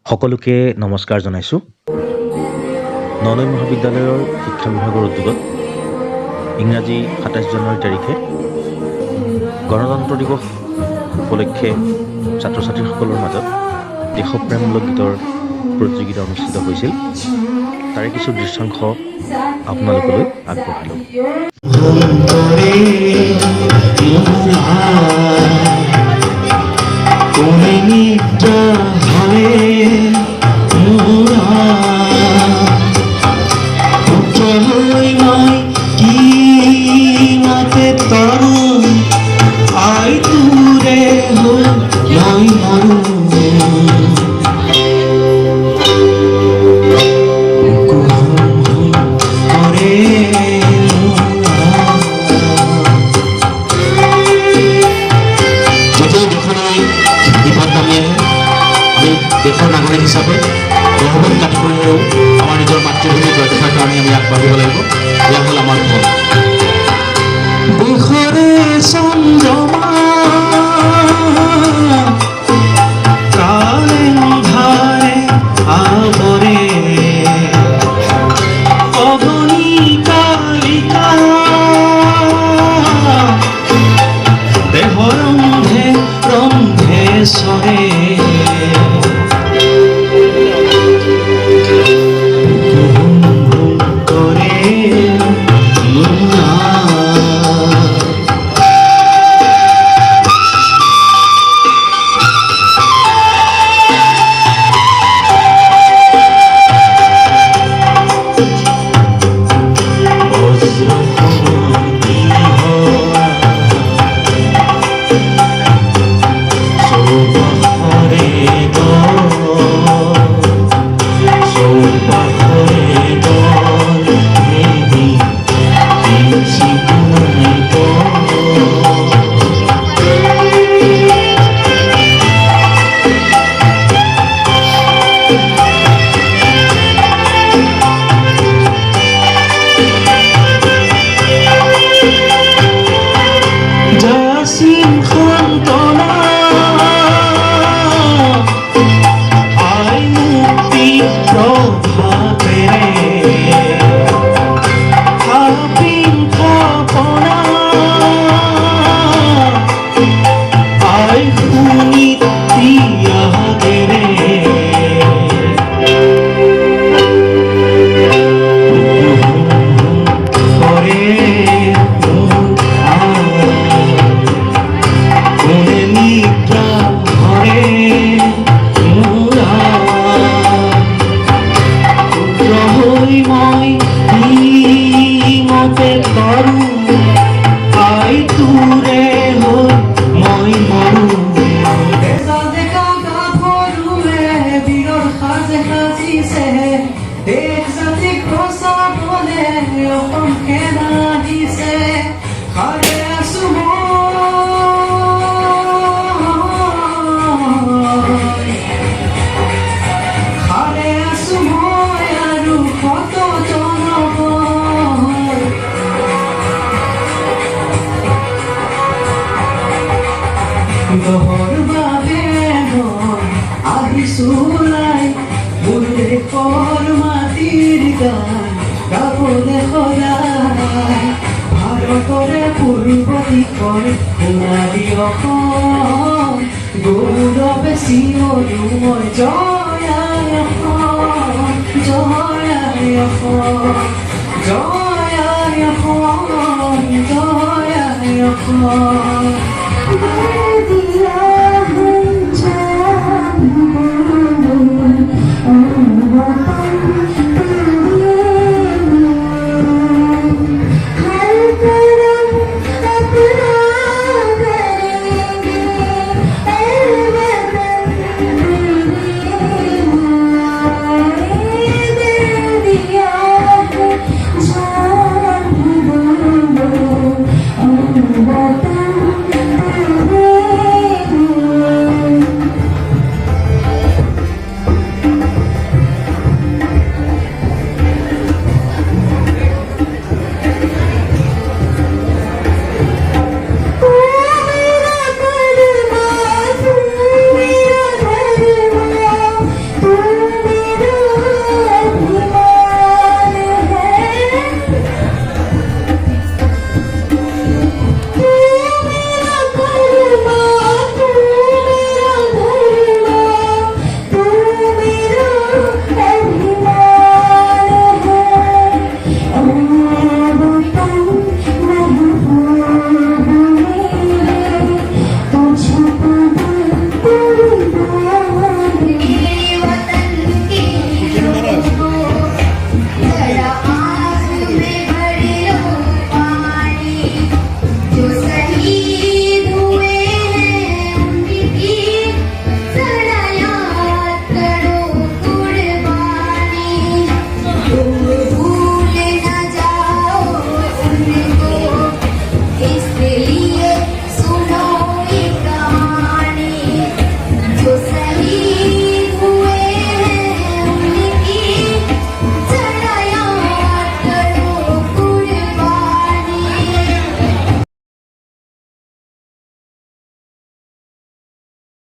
সকলোকে নমস্কাৰ জনাইছোঁ। নলবাৰী মহাবিদ্যালয়ৰ শিক্ষা বিভাগৰ উদ্যোগত ইংৰাজী ২৭ জানুৱাৰী তাৰিখে গণতন্ত্ৰ দিৱস উপলক্ষে ছাত্ৰ ছাত্ৰীসকলৰ মাজত দেশপ্ৰেমমূলক গীতৰ প্ৰতিযোগিতা অনুষ্ঠিত হৈছিল। তাৰে কিছু দৃশ্যাংশ আপোনালোকলৈ আগবঢ়ালোঁ। দেশৰ নাগৰিক হিচাপে গৌৰৱ লাভ কৰিও আমাৰ নিজৰ মাতৃভূমিক ৰক্ষাৰ কাৰণে আমি আগবাঢ়িব লাগিব। এয়া হ'ল আমাৰ ধন। দেশৰে চন্দ্ৰমা কালেন্ধাৰে আৱৰে অগণি কালিকা দেহৰ ৰন্ধে ৰন্ধে চৰে গহৰ বাবে আহিছোলাই মোৰ দেশৰ মাটিৰ গান গাবলৈ সদায় ভাৰতৰে পূৰ্ব দিশৰ সোণালী অসম গৌৰৱে চিঞৰো মই জয় আই অসম জয় আই অসম জয় আই অসম জয় আই অসম